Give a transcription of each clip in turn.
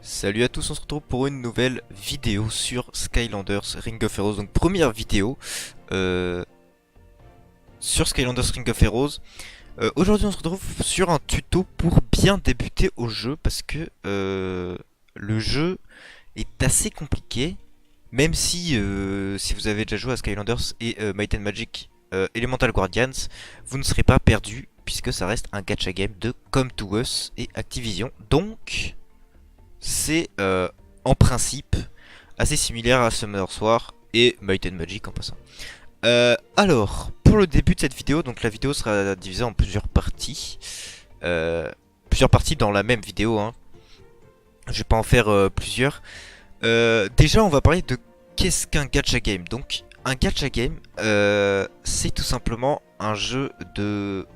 Salut à tous, on se retrouve pour une nouvelle vidéo sur Skylanders Ring of Heroes. Donc première vidéo euh, sur Skylanders Ring of Heroes. Aujourd'hui on se retrouve sur un tuto pour bien débuter au jeu parce que le jeu est assez compliqué. Même si vous avez déjà joué à Skylanders et Might and Magic Elemental Guardians, vous ne serez pas perdu puisque ça reste un gacha game de Come to Us et Activision. Donc c'est en principe assez similaire à Summoner's War et Might and Magic en passant. Alors, pour le début de cette vidéo, donc la vidéo sera divisée en plusieurs parties. Plusieurs parties dans la même vidéo, hein. Je vais pas en faire plusieurs. Déjà, on va parler de qu'est-ce qu'un gacha game. Donc, un gacha game, c'est tout simplement un jeu de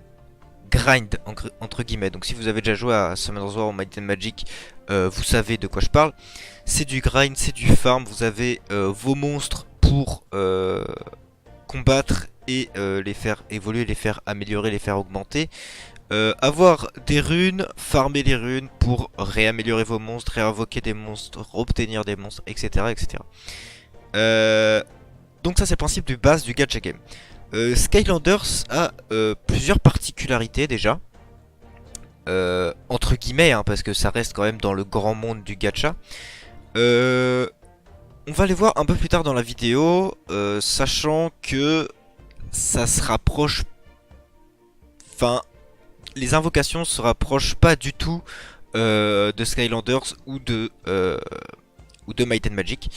grind entre guillemets. Donc si vous avez déjà joué à Summoner's War ou Might and Magic, vous savez de quoi je parle. C'est du grind, c'est du farm. Vous avez vos monstres pour combattre et les faire évoluer, les faire améliorer, les faire augmenter. Avoir des runes, farmer les runes pour réaméliorer vos monstres, réinvoquer des monstres, obtenir des monstres, etc. etc. Donc ça c'est le principe de base du gacha game. Skylanders a plusieurs particularités déjà. Entre guillemets, hein, parce que ça reste quand même dans le grand monde du gacha. On va les voir un peu plus tard dans la vidéo, sachant que ça se rapproche... Enfin, les invocations se rapprochent pas du tout de Skylanders ou de Might and Magic.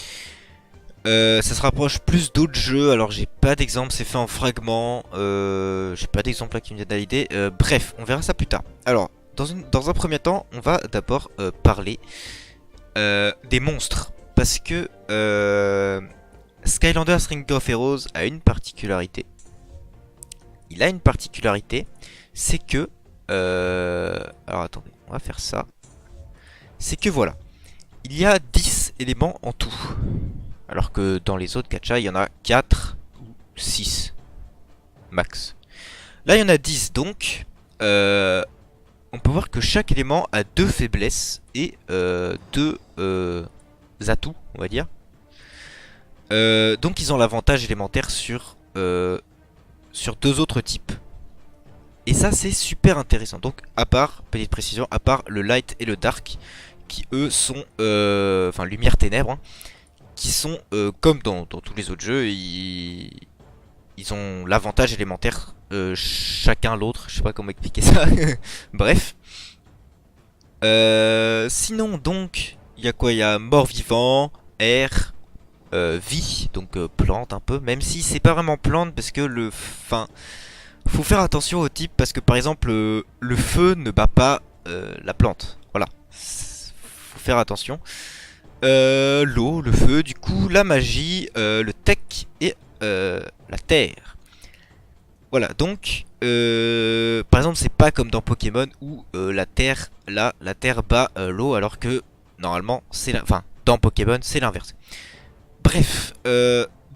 Ça se rapproche plus d'autres jeux. Alors j'ai pas d'exemple, c'est fait en fragments. J'ai pas d'exemple là qui me viennent à l'idée. Bref, on verra ça plus tard. Alors, dans un premier temps, on va d'abord parler des monstres. Parce que Skylanders Ring of Heroes a une particularité. Il a une particularité, c'est que... alors attendez, on va faire ça. C'est que voilà, il y a 10 éléments en tout. Alors que dans les autres gachas, il y en a 4 ou 6 max. Là, il y en a 10, donc on peut voir que chaque élément a 2 faiblesses et 2 atouts, on va dire. Donc ils ont l'avantage élémentaire sur 2 autres types. Et ça, c'est super intéressant. Donc, à part, petite précision, à part le light et le dark, qui eux sont, enfin, lumière-ténèbres, hein, qui sont, comme dans tous les autres jeux, ils ont l'avantage élémentaire, chacun l'autre, je sais pas comment expliquer ça, bref. Sinon, donc, il y a quoi? Il y a mort-vivant, air, vie, donc plante un peu, même si c'est pas vraiment plante, parce que faut faire attention au type, parce que par exemple, le feu ne bat pas la plante, voilà, faut faire attention. L'eau, le feu, du coup, la magie, le tech et la terre. Voilà, donc, par exemple, c'est pas comme dans Pokémon où la terre bat l'eau, alors que normalement, enfin, dans Pokémon, c'est l'inverse. Bref,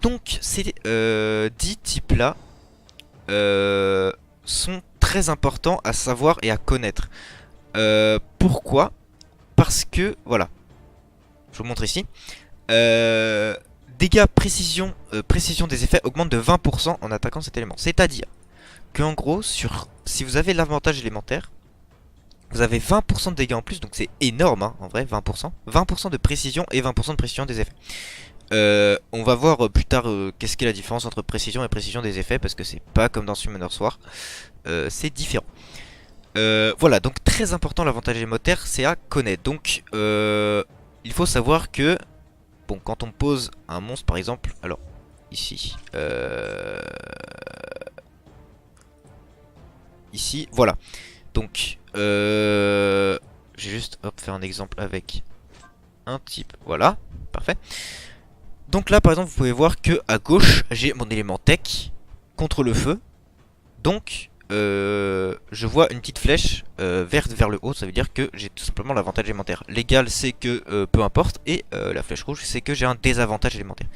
donc, ces 10 types-là sont très importants à savoir et à connaître. Pourquoi? Parce que, voilà. Je vous montre ici. Dégâts précision, précision des effets augmente de 20% en attaquant cet élément. C'est-à-dire qu'en gros, si vous avez l'avantage élémentaire, vous avez 20% de dégâts en plus. Donc c'est énorme, hein, en vrai, 20%. 20% de précision et 20% de précision des effets. On va voir plus tard qu'est-ce qu'est la différence entre précision et précision des effets. Parce que c'est pas comme dans Summoner's War. C'est différent. Voilà, donc très important l'avantage élémentaire, c'est à connaître. Donc il faut savoir que, bon, quand on pose un monstre par exemple, alors ici, ici, voilà. Donc, j'ai juste, hop, fait un exemple avec un type, voilà, parfait. Donc là, par exemple, vous pouvez voir que à gauche, j'ai mon élément tech contre le feu. Donc, je vois une petite flèche verte vers le haut, ça veut dire que j'ai tout simplement l'avantage élémentaire. L'égal c'est que peu importe, et la flèche rouge c'est que j'ai un désavantage élémentaire.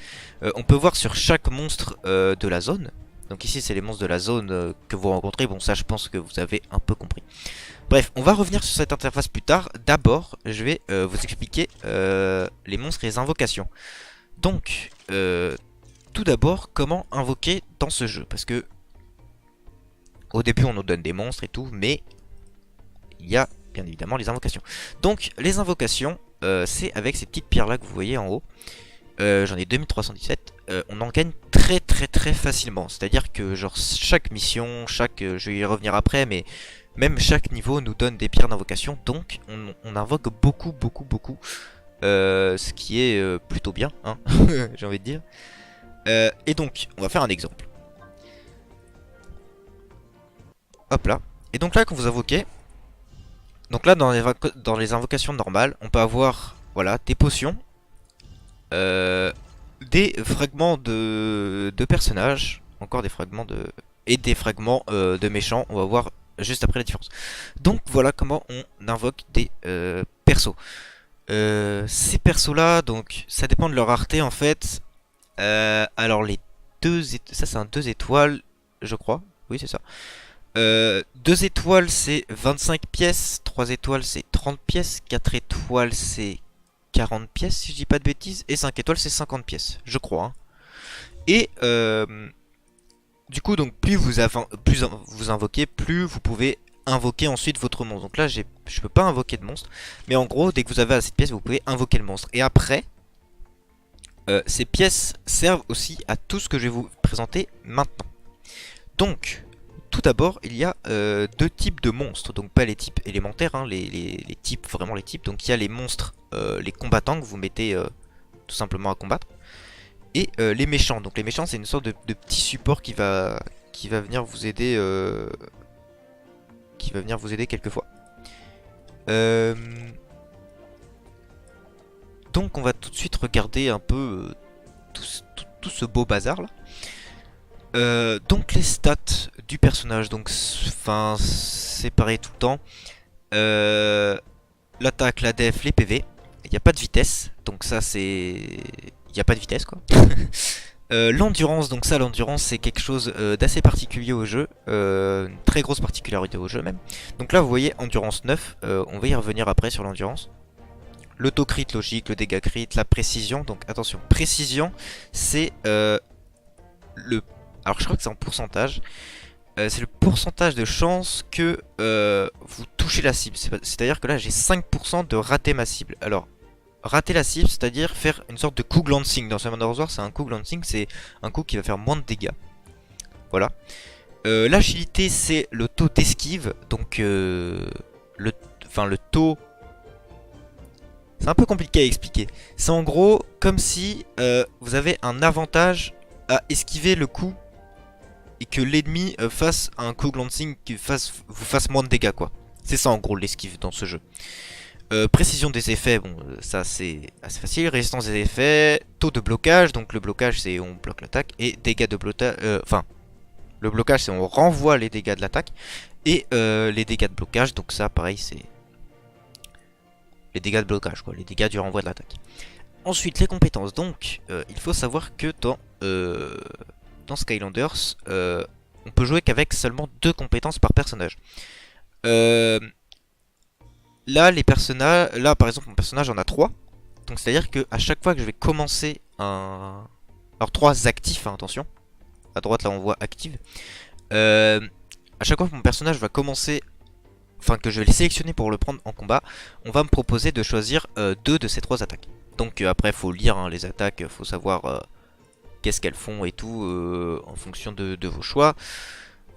On peut voir sur chaque monstre de la zone, donc ici c'est les monstres de la zone que vous rencontrez, bon ça je pense que vous avez un peu compris. Bref, on va revenir sur cette interface plus tard. D'abord, je vais vous expliquer les monstres et les invocations. Donc, tout d'abord, comment invoquer dans ce jeu? Parce que au début, on nous donne des monstres et tout, mais il y a bien évidemment les invocations. Donc, les invocations, c'est avec ces petites pierres-là que vous voyez en haut. J'en ai 2317. On en gagne très facilement. C'est-à-dire que genre chaque mission, je vais y revenir après, mais même chaque niveau nous donne des pierres d'invocation. Donc on invoque beaucoup. Ce qui est plutôt bien, hein, j'ai envie de dire. Et donc, on va faire un exemple. Hop là. Et donc là, quand vous invoquez, donc là dans les invocations normales, on peut avoir voilà des potions. Des fragments de personnages, encore des fragments et des fragments de méchants, on va voir juste après la différence. Donc voilà comment on invoque des persos. Ces persos là, donc ça dépend de leur rareté en fait. Alors les ça c'est un 2 étoiles, je crois, oui c'est ça. 2 étoiles c'est 25 pièces, 3 étoiles c'est 30 pièces, 4 étoiles c'est 40 pièces si je dis pas de bêtises, et 5 étoiles c'est 50 pièces, je crois. Hein. Et du coup, donc plus vous invoquez, plus vous pouvez invoquer ensuite votre monstre. Donc là, je peux pas invoquer de monstre, mais en gros, dès que vous avez assez de pièces, vous pouvez invoquer le monstre. Et après, ces pièces servent aussi à tout ce que je vais vous présenter maintenant. Donc, tout d'abord, il y a deux types de monstres, donc pas les types élémentaires, hein, les types, vraiment les types. Donc il y a les monstres, les combattants que vous mettez tout simplement à combattre, et les méchants. Donc les méchants, c'est une sorte de petit support qui va venir vous aider, quelquefois. Donc on va tout de suite regarder un peu tout ce beau bazar là. Donc les stats du personnage, donc enfin c'est pareil tout le temps. L'attaque, la def, les PV. Il n'y a pas de vitesse, donc ça c'est... Il n'y a pas de vitesse quoi. L'endurance, donc ça l'endurance c'est quelque chose d'assez particulier au jeu. Une très grosse particularité au jeu même. Donc là vous voyez endurance 9, on va y revenir après sur l'endurance. L'auto-crit logique, le dégât crit, la précision. Donc attention, précision c'est le... Alors je crois que c'est en pourcentage. C'est le pourcentage de chance que vous touchez la cible. C'est-à-dire que là j'ai 5% de rater ma cible. Alors, rater la cible, c'est-à-dire faire une sorte de coup glancing. Dans Summon Wars, c'est un coup glancing, c'est un coup qui va faire moins de dégâts. Voilà. L'agilité, c'est le taux d'esquive. Donc, le taux... C'est un peu compliqué à expliquer. C'est en gros comme si vous avez un avantage à esquiver le coup et que l'ennemi fasse un coup glancing qui vous fasse moins de dégâts quoi. C'est ça en gros l'esquive dans ce jeu. Précision des effets, bon ça c'est assez facile. Résistance des effets, taux de blocage, donc le blocage c'est on bloque l'attaque, et dégâts de blocage, enfin le blocage c'est on renvoie les dégâts de l'attaque, et les dégâts de blocage, donc ça pareil c'est les dégâts de blocage quoi, les dégâts du renvoi de l'attaque. Ensuite les compétences, donc il faut savoir que dans Skylanders, on peut jouer qu'avec seulement 2 compétences par personnage. Là, par exemple, mon personnage en a 3. Donc, c'est-à-dire qu'à chaque fois que je vais commencer un... Alors, 3 actifs, hein, attention. À droite, là, on voit active. À chaque fois que mon personnage va commencer... Enfin, que je vais les sélectionner pour le prendre en combat, on va me proposer de choisir 2 de ces 3 attaques. Donc, après, il faut lire hein, les attaques, il faut savoir... qu'est-ce qu'elles font et tout en fonction de vos choix.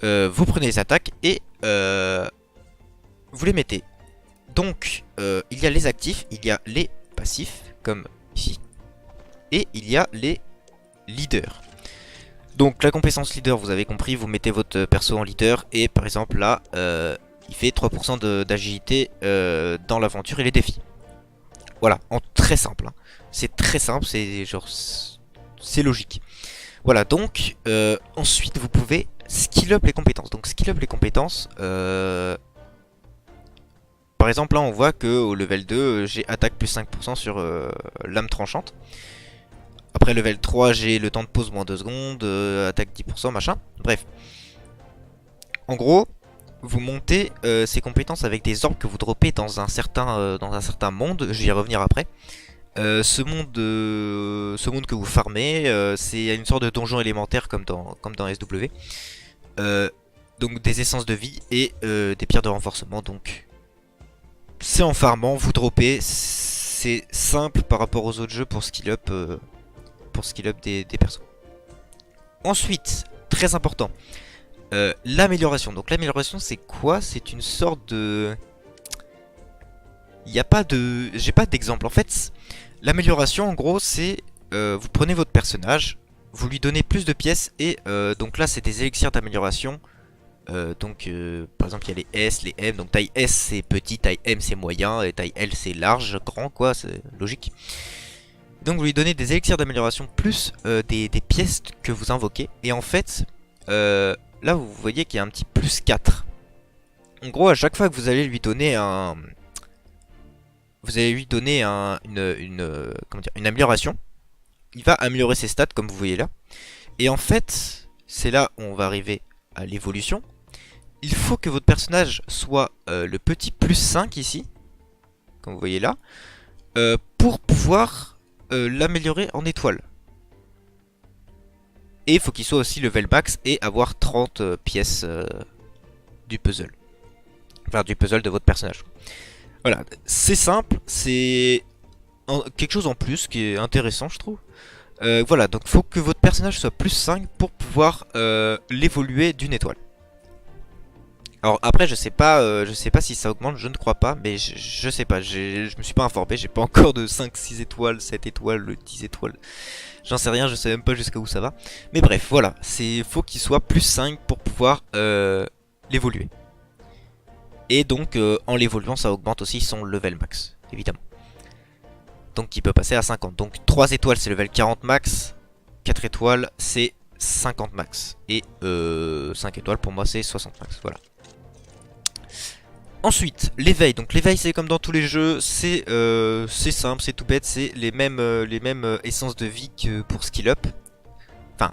Vous prenez les attaques et vous les mettez. Donc il y a les actifs, il y a les passifs comme ici, et il y a les leaders. Donc la compétence leader, vous avez compris, vous mettez votre perso en leader et par exemple là il fait 3% d'agilité dans l'aventure et les défis. Voilà, en très simple hein. C'est très simple, c'est genre c'est logique. Voilà, donc ensuite vous pouvez skill up les compétences. Donc skill up les compétences, par exemple là on voit que au level 2 j'ai attaque plus 5% sur lame tranchante. Après level 3 j'ai le temps de pause moins 2 secondes, attaque 10% machin. Bref. En gros, vous montez ces compétences avec des orbes que vous droppez dans un certain monde. Je vais y revenir après. Ce monde que vous farmez, c'est une sorte de donjon élémentaire comme dans SW. Donc des essences de vie et des pierres de renforcement. Donc c'est en farmant, vous droppez. C'est simple par rapport aux autres jeux pour skill up, des persos. Ensuite, très important, l'amélioration. Donc l'amélioration c'est quoi? C'est une sorte de... Il n'y a pas de... J'ai pas d'exemple. En fait, l'amélioration en gros c'est... vous prenez votre personnage, vous lui donnez plus de pièces et donc là c'est des élixirs d'amélioration. Par exemple il y a les S, les M. Donc taille S c'est petit, taille M c'est moyen et taille L c'est large, grand quoi, c'est logique. Donc vous lui donnez des élixirs d'amélioration plus des pièces que vous invoquez. Et en fait, là vous voyez qu'il y a un petit plus 4. En gros, à chaque fois que vous allez lui donner un... Vous allez lui donner comment dire, une amélioration. Il va améliorer ses stats comme vous voyez là. Et en fait, c'est là où on va arriver à l'évolution. Il faut que votre personnage soit le petit plus 5 ici. Comme vous voyez là. Pour pouvoir... l'améliorer en étoile. Et il faut qu'il soit aussi level max et avoir 30 pièces du puzzle. Enfin, du puzzle de votre personnage. Voilà, c'est simple, c'est quelque chose en plus qui est intéressant, je trouve. Voilà, donc il faut que votre personnage soit plus 5 pour pouvoir l'évoluer d'une étoile. Alors après je sais pas si ça augmente, je ne crois pas, mais je sais pas, je me suis pas informé, j'ai pas encore de 5, 6 étoiles, 7 étoiles, 10 étoiles. J'en sais rien, je sais même pas jusqu'à où ça va. Mais bref, voilà, faut qu'il soit plus 5 pour pouvoir l'évoluer. Et donc en l'évoluant ça augmente aussi son level max, évidemment. Donc il peut passer à 50. Donc 3 étoiles c'est level 40 max, 4 étoiles c'est 50 max. Et 5 étoiles pour moi c'est 60 max, voilà. Ensuite, l'éveil. Donc l'éveil c'est comme dans tous les jeux, c'est simple, c'est tout bête, c'est les mêmes essences de vie que pour skill up. Enfin,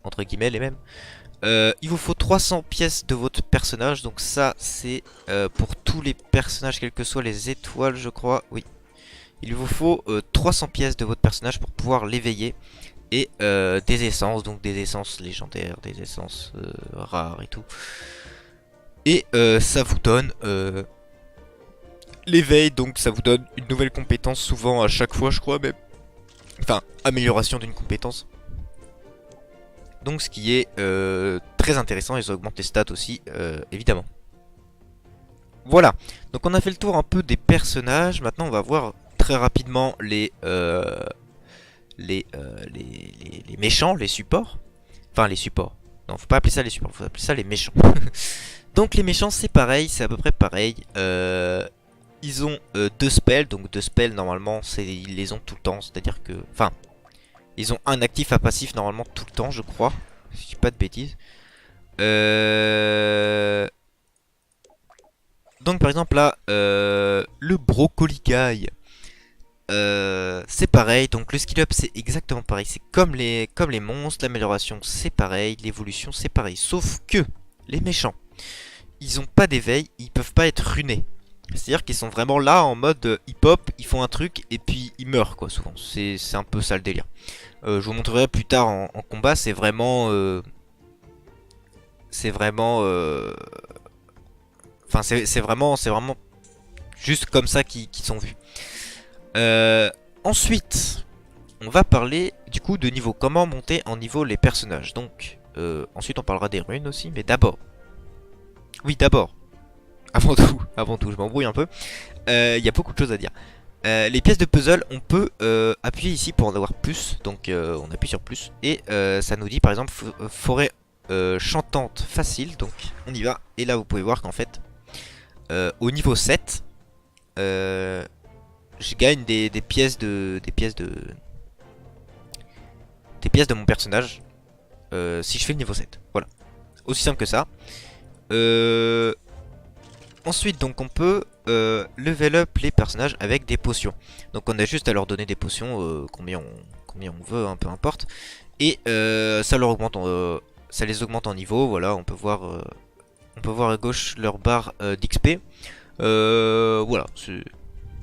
entre guillemets les mêmes. Il vous faut 300 pièces de votre personnage, donc ça c'est pour tous les personnages, quelles que soient les étoiles je crois, oui. Il vous faut 300 pièces de votre personnage pour pouvoir l'éveiller. Et des essences, donc des essences légendaires, des essences rares et tout. Et ça vous donne l'éveil, donc ça vous donne une nouvelle compétence souvent à chaque fois je crois même. Enfin, amélioration d'une compétence. Donc ce qui est très intéressant et ça augmente les stats aussi évidemment. Voilà, donc on a fait le tour un peu des personnages. Maintenant on va voir très rapidement les méchants, les supports. Enfin les supports. Non, faut pas appeler ça les supports, faut appeler ça les méchants. Donc les méchants c'est pareil, c'est à peu près pareil. Ils ont 2 spells, donc 2 spells normalement ils les ont tout le temps, c'est-à-dire que... Enfin, ils ont un actif à passif normalement tout le temps je crois, si je dis pas de bêtises. Donc par exemple là, le Broccoli Guy, c'est pareil, donc le skill up c'est exactement pareil, c'est comme les monstres, l'amélioration c'est pareil, l'évolution c'est pareil, sauf que les méchants, ils ont pas d'éveil, ils peuvent pas être runés. C'est-à-dire qu'ils sont vraiment là en mode hip-hop, ils font un truc et puis ils meurent quoi souvent. C'est un peu ça le délire. Je vous montrerai plus tard en combat, c'est vraiment... Enfin c'est vraiment juste comme ça qu'ils sont vus. Ensuite, on va parler du coup de niveau. Comment monter en niveau les personnages. Donc, ensuite on parlera des runes aussi, mais d'abord... Oui, d'abord. Avant tout, je m'embrouille un peu. Il y a beaucoup de choses à dire. Les pièces de puzzle, on peut appuyer ici pour en avoir plus. Donc on appuie sur plus. Et ça nous dit par exemple forêt chantante facile. Donc on y va. Et là vous pouvez voir qu'en fait, au niveau 7, je gagne des pièces de mon personnage. Si je fais le niveau 7. Voilà. Aussi simple que ça. Ensuite donc on peut level up les personnages avec des potions. Donc on a juste à leur donner des potions, combien on veut, hein, peu importe. Et ça les augmente en niveau, voilà, on peut voir On peut voir à gauche leur barre d'XP. Voilà.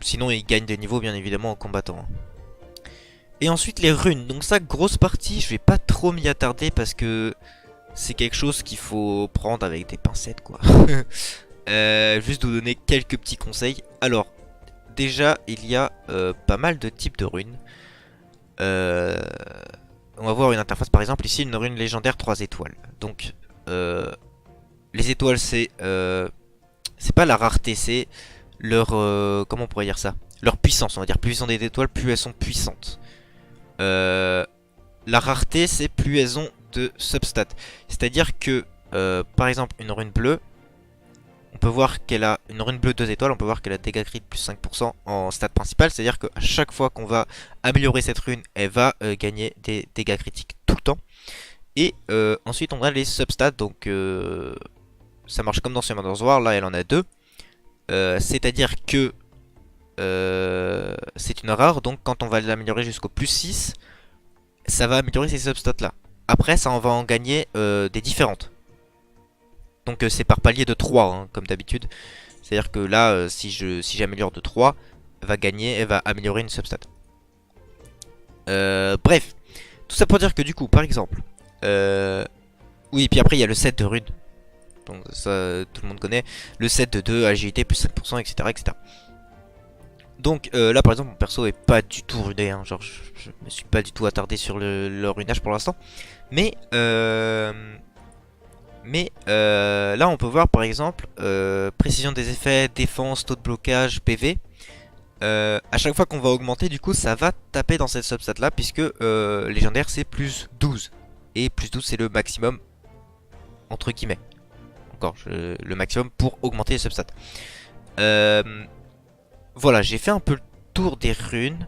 Sinon, ils gagnent des niveaux, bien évidemment, en combattant. Hein. Et ensuite, les runes. Donc ça, grosse partie, je vais pas trop m'y attarder parce que c'est quelque chose qu'il faut prendre avec des pincettes, quoi. Juste vous donner quelques petits conseils. Alors, déjà, il y a pas mal de types de runes. On va voir une interface, par exemple, ici, une rune légendaire 3 étoiles. Donc, les étoiles, c'est pas la rareté, c'est leur... comment on pourrait dire ça? Leur puissance, on va dire. Plus ils ont des étoiles, plus elles sont puissantes. La rareté, c'est plus elles ont de substats. C'est-à-dire que, par exemple, une rune bleue, on peut voir qu'elle a une rune bleue 2 étoiles, on peut voir qu'elle a dégâts crit plus 5% en stat principal. C'est-à-dire qu'à chaque fois qu'on va améliorer cette rune, elle va gagner des dégâts critiques tout le temps. Et ensuite, on a les substats, donc ça marche comme dans Summoner's War, là elle en a 2. C'est-à-dire que c'est une rare, donc quand on va l'améliorer jusqu'au plus 6, ça va améliorer ces substats là. Après, ça on va en gagner des différentes. Donc c'est par palier de 3, hein, comme d'habitude. C'est-à-dire que là, si j'améliore de 3, elle va améliorer une substat. Bref, tout ça pour dire que du coup, par exemple... oui, et puis après il y a le set de runes. Donc ça, tout le monde connaît. Le set de 2, agilité, plus 5%, etc. etc. Donc là par exemple mon perso est pas du tout runé, hein. Genre je me suis pas du tout attardé sur le runage pour l'instant. Mais là on peut voir par exemple précision des effets, défense, taux de blocage, PV. À chaque fois qu'on va augmenter, du coup ça va taper dans cette substat là, puisque légendaire c'est plus 12. Et plus 12 c'est le maximum, entre guillemets. Encore, le maximum pour augmenter les substats. Voilà, j'ai fait un peu le tour des runes.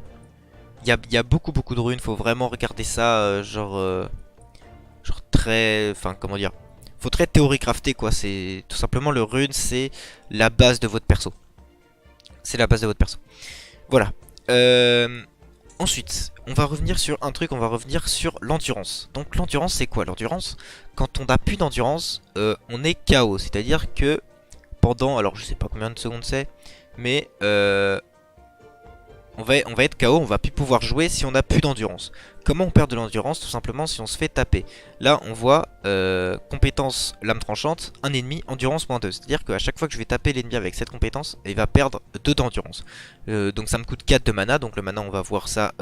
Il y a beaucoup de runes, faut vraiment regarder ça genre très... Enfin comment dire, faut très théorie crafter quoi. C'est tout simplement le rune, c'est la base de votre perso. C'est la base de votre perso. Voilà. Ensuite, on va revenir sur un truc, on va revenir sur l'endurance. Donc l'endurance c'est quoi? L'endurance, quand on n'a plus d'endurance, on est KO. C'est-à-dire que pendant, alors je sais pas combien de secondes c'est, mais on va être KO, on va plus pouvoir jouer si on n'a plus d'endurance. Comment on perd de l'endurance? Tout simplement si on se fait taper. Là on voit compétence lame tranchante, un ennemi, endurance -2. C'est-à-dire qu'à chaque fois que je vais taper l'ennemi avec cette compétence, il va perdre 2 d'endurance. Donc ça me coûte 4 de mana, donc le mana on va voir ça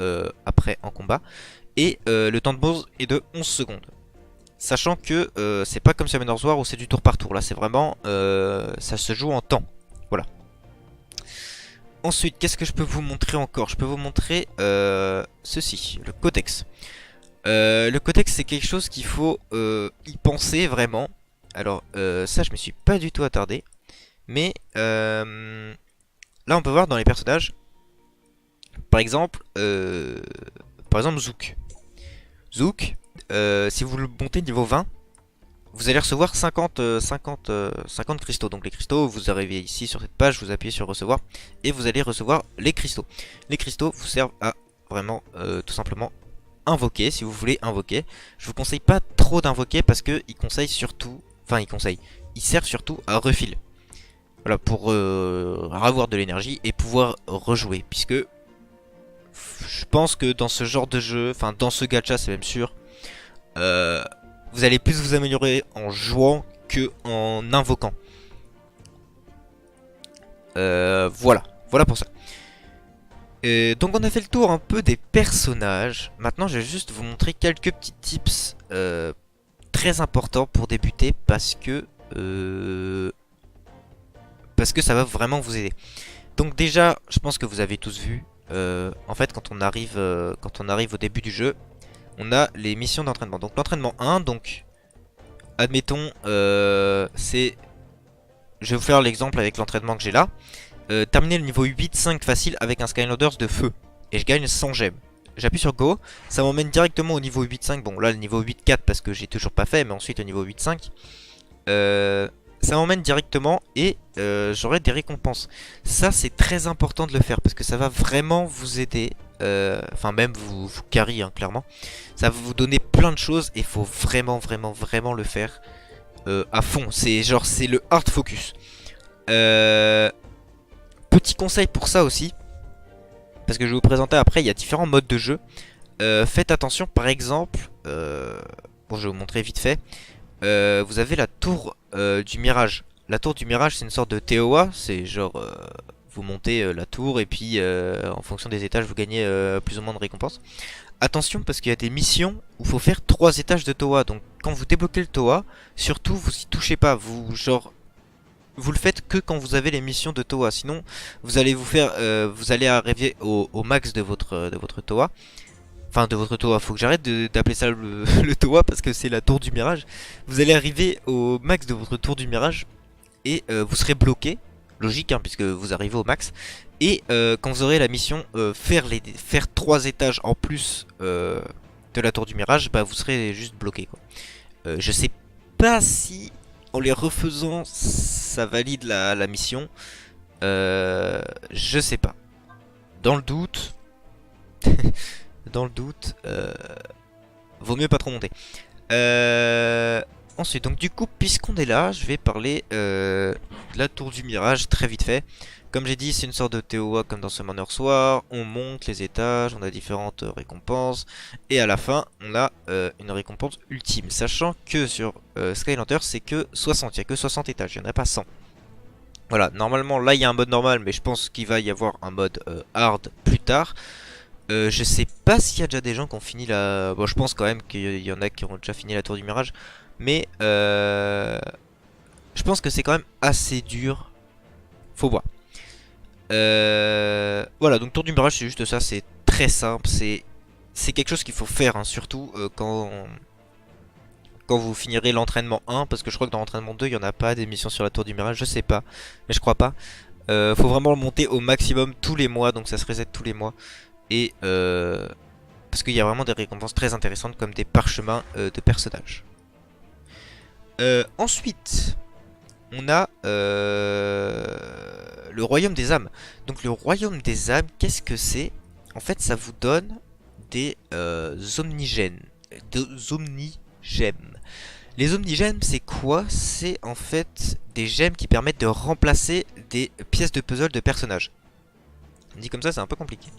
après en combat. Et le temps de pause est de 11 secondes. Sachant que c'est pas comme sur Summoner's War où c'est du tour par tour. Là c'est vraiment, ça se joue en temps. Voilà. Ensuite, qu'est-ce que je peux vous montrer encore? Je peux vous montrer ceci, le codex. Le codex, c'est quelque chose qu'il faut y penser vraiment. Alors, ça, je me suis pas du tout attardé. Mais là, on peut voir dans les personnages, par exemple Zouk. Zouk, si vous le montez niveau 20, vous allez recevoir 50 cristaux. Donc les cristaux, vous arrivez ici sur cette page, vous appuyez sur recevoir et vous allez recevoir les cristaux. Les cristaux vous servent à vraiment tout simplement invoquer si vous voulez invoquer. Je vous conseille pas trop d'invoquer parce que il sert surtout à refill. Voilà, pour avoir de l'énergie et pouvoir rejouer. Puisque je pense que dans ce genre de jeu, enfin dans ce gacha c'est même sûr, vous allez plus vous améliorer en jouant que en invoquant. Voilà pour ça. Donc on a fait le tour un peu des personnages. Maintenant je vais juste vous montrer quelques petits tips très importants pour débuter parce que ça va vraiment vous aider. Donc déjà, je pense que vous avez tous vu, en fait quand on arrive au début du jeu, on a les missions d'entraînement. Donc l'entraînement 1, donc admettons, c'est... Je vais vous faire l'exemple avec l'entraînement que j'ai là. Terminer le niveau 8-5 facile avec un Skylanders de feu. Et je gagne 100 gemmes. J'appuie sur Go, ça m'emmène directement au niveau 8-5. Bon là le niveau 8-4 parce que j'ai toujours pas fait, mais ensuite au niveau 8-5. Ça m'emmène directement et j'aurai des récompenses. Ça c'est très important de le faire parce que ça va vraiment vous aider. Enfin même vous carry hein, clairement. Ça va vous donner plein de choses et il faut vraiment le faire. à fond. C'est genre, c'est le hard focus. Petit conseil pour ça aussi, parce que je vais vous présenter après, il y a différents modes de jeu. Faites attention, par exemple, bon, je vais vous montrer vite fait. Vous avez la tour du mirage. La tour du mirage, c'est une sorte de TOA. C'est genre, vous montez la tour et puis en fonction des étages, vous gagnez plus ou moins de récompenses. Attention parce qu'il y a des missions où il faut faire 3 étages de TOA. Donc quand vous débloquez le TOA, surtout vous y touchez pas. Vous le faites que quand vous avez les missions de TOA. Sinon, vous allez vous allez arriver au max de votre TOA. Enfin, de votre TOA. Faut que j'arrête d'appeler ça le TOA parce que c'est la tour du mirage. Vous allez arriver au max de votre tour du mirage et vous serez bloqué. Logique, hein, puisque vous arrivez au max. Et quand vous aurez la mission faire 3 étages en plus de la tour du mirage, bah vous serez juste bloqué, quoi. Je sais pas si en les refaisant ça valide la mission. Je sais pas. Dans le doute, dans le doute, vaut mieux pas trop monter. Ensuite, donc du coup, puisqu'on est là, je vais parler de la tour du mirage très vite fait. Comme j'ai dit, c'est une sorte de TOA comme dans Summoner Soir. On monte les étages, on a différentes récompenses. Et à la fin, on a une récompense ultime. Sachant que sur Skylanders, c'est que 60. Il n'y a que 60 étages, il n'y en a pas 100. Voilà, normalement, là, il y a un mode normal. Mais je pense qu'il va y avoir un mode hard plus tard. Je sais pas s'il y a déjà des gens qui ont fini la... Bon, je pense quand même qu'il y en a qui ont déjà fini la tour du mirage. Mais je pense que c'est quand même assez dur. Faut voir. Voilà, donc tour du mirage, c'est juste ça. C'est très simple. C'est quelque chose qu'il faut faire, hein, surtout quand vous finirez l'entraînement 1. Parce que je crois que dans l'entraînement 2, il n'y en a pas des missions sur la tour du mirage. Je sais pas, mais je crois pas. Faut vraiment le monter au maximum tous les mois. Donc ça se reset tous les mois. Et parce qu'il y a vraiment des récompenses très intéressantes comme des parchemins de personnages. Ensuite, on a le royaume des âmes. Donc le royaume des âmes, qu'est-ce que c'est? En fait, ça vous donne des omnigènes. Des omnigèmes. Les omnigèmes, c'est quoi? C'est en fait des gemmes qui permettent de remplacer des pièces de puzzle de personnages. Dit comme ça, c'est un peu compliqué.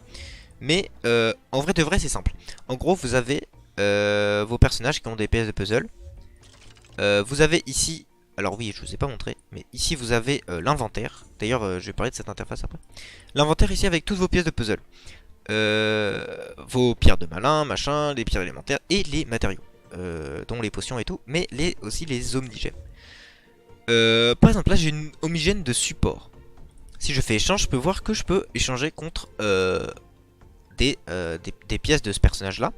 Mais en vrai de vrai, c'est simple. En gros, vous avez vos personnages qui ont des pièces de puzzle. Vous avez ici, alors oui, je vous ai pas montré, mais ici vous avez l'inventaire. D'ailleurs, je vais parler de cette interface après. L'inventaire ici avec toutes vos pièces de puzzle. Vos pierres de malin, machin, les pierres élémentaires et les matériaux. Dont les potions et tout, mais aussi les omnigèmes. Par exemple, là j'ai une omnigène de support. Si je fais échange, je peux voir que je peux échanger contre des pièces de ce personnage là.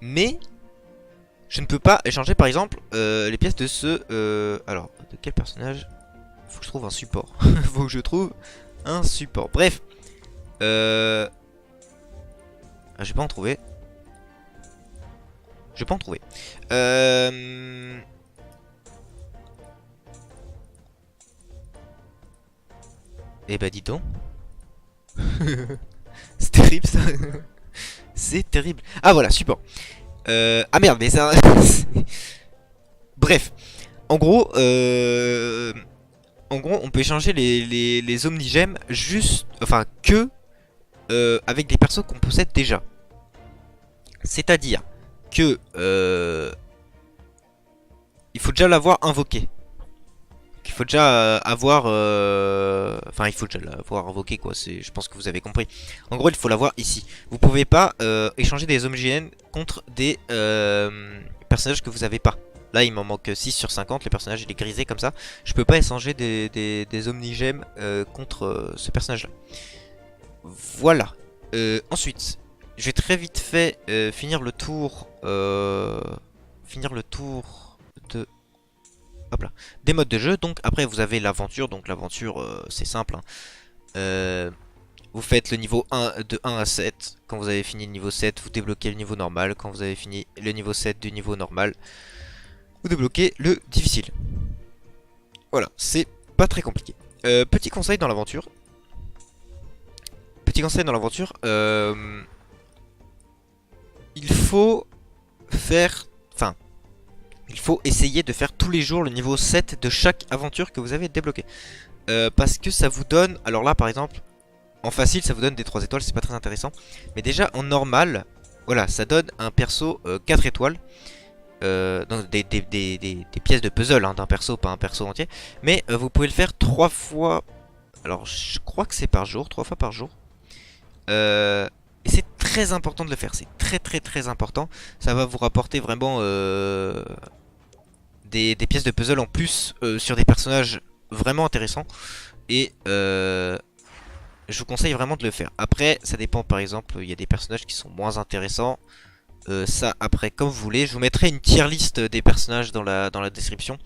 Mais je ne peux pas échanger par exemple les pièces de ce... alors, de quel personnage? Faut que je trouve un support. Faut que je trouve un support. Bref. Ah, je vais pas en trouver. Je vais pas en trouver. Eh bah dis donc. C'est terrible ça. C'est terrible. Ah voilà, support. Ah merde, mais ça... Bref. En gros, on peut échanger les omnigèmes juste... Enfin, que... avec des persos qu'on possède déjà. C'est-à-dire que... il faut déjà l'avoir invoqué. Il faut déjà avoir... Enfin, il faut déjà l'avoir invoqué, quoi. Je pense que vous avez compris. En gros, il faut l'avoir ici. Vous pouvez pas échanger des omnigèmes contre des personnages que vous avez pas. Là, il m'en manque 6 sur 50. Les personnages, il est grisé comme ça. Je peux pas échanger des omnigèmes contre ce personnage-là. Voilà. Ensuite, je vais très vite fait finir le tour... de... Hop là. Des modes de jeu. Donc après vous avez l'aventure. Donc l'aventure c'est simple, hein. Vous faites le niveau 1 de 1 à 7. Quand vous avez fini le niveau 7, vous débloquez le niveau normal. Quand vous avez fini le niveau 7 du niveau normal, vous débloquez le difficile. Voilà, c'est pas très compliqué. Petit conseil dans l'aventure. Petit conseil dans l'aventure. Il faut faire... Enfin, il faut essayer de faire tous les jours le niveau 7 de chaque aventure que vous avez débloqué. Parce que ça vous donne, alors là par exemple, en facile ça vous donne des 3 étoiles, c'est pas très intéressant. Mais déjà en normal, voilà, ça donne un perso 4 étoiles. Donc des pièces de puzzle hein, d'un perso, pas un perso entier. Mais vous pouvez le faire 3 fois, alors je crois que c'est par jour, 3 fois par jour. Et c'est très important de le faire, c'est très important. Ça va vous rapporter vraiment des pièces de puzzle en plus sur des personnages vraiment intéressants. Et je vous conseille vraiment de le faire. Après, ça dépend, par exemple, il y a des personnages qui sont moins intéressants. Ça, après, comme vous voulez. Je vous mettrai une tier list des personnages dans la description.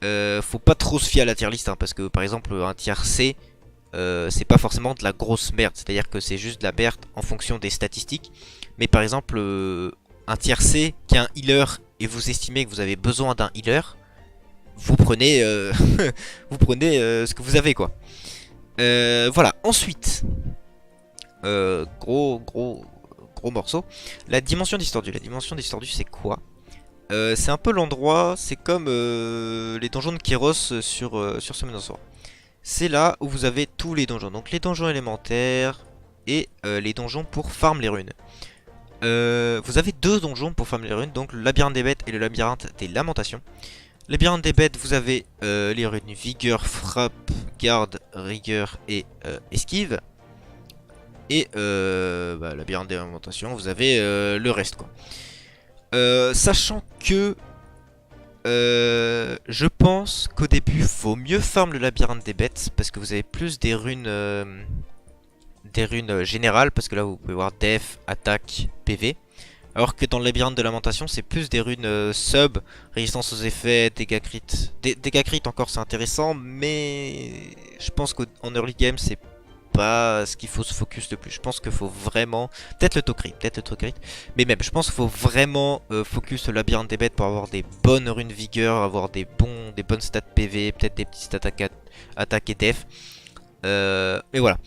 Faut pas trop se fier à la tier list, hein, parce que, par exemple, un tier C, c'est pas forcément de la grosse merde. C'est-à-dire que c'est juste de la merde en fonction des statistiques. Mais par exemple, un tier C qui a un healer et vous estimez que vous avez besoin d'un healer, vous prenez, vous prenez ce que vous avez, quoi. Voilà, ensuite, gros morceau, la dimension distordue. La dimension distordue, c'est quoi? C'est un peu l'endroit, c'est comme les donjons de Kairos sur Summoner's War. C'est là où vous avez tous les donjons. Donc les donjons élémentaires et les donjons pour farm les runes. Vous avez 2 donjons pour farm les runes, donc le labyrinthe des bêtes et le labyrinthe des lamentations. Labyrinthe des bêtes, vous avez les runes vigueur, frappe, garde, rigueur et esquive. Et labyrinthe des lamentations, vous avez le reste, quoi. Sachant que je pense qu'au début vaut mieux farm le labyrinthe des bêtes parce que vous avez plus des runes générales, parce que là vous pouvez voir def, attaque, PV. Alors que dans le labyrinthe de lamentation c'est plus des runes sub, résistance aux effets, dégâts crit. Dégâts crit encore c'est intéressant, mais je pense qu'en early game c'est pas ce qu'il faut se focus le plus. Je pense qu'il faut vraiment, peut-être le tocrit, mais même je pense qu'il faut vraiment focus le labyrinthe des bêtes pour avoir des bonnes runes vigueur, avoir des bonnes stats PV, peut-être des petites attaques et def. Et voilà.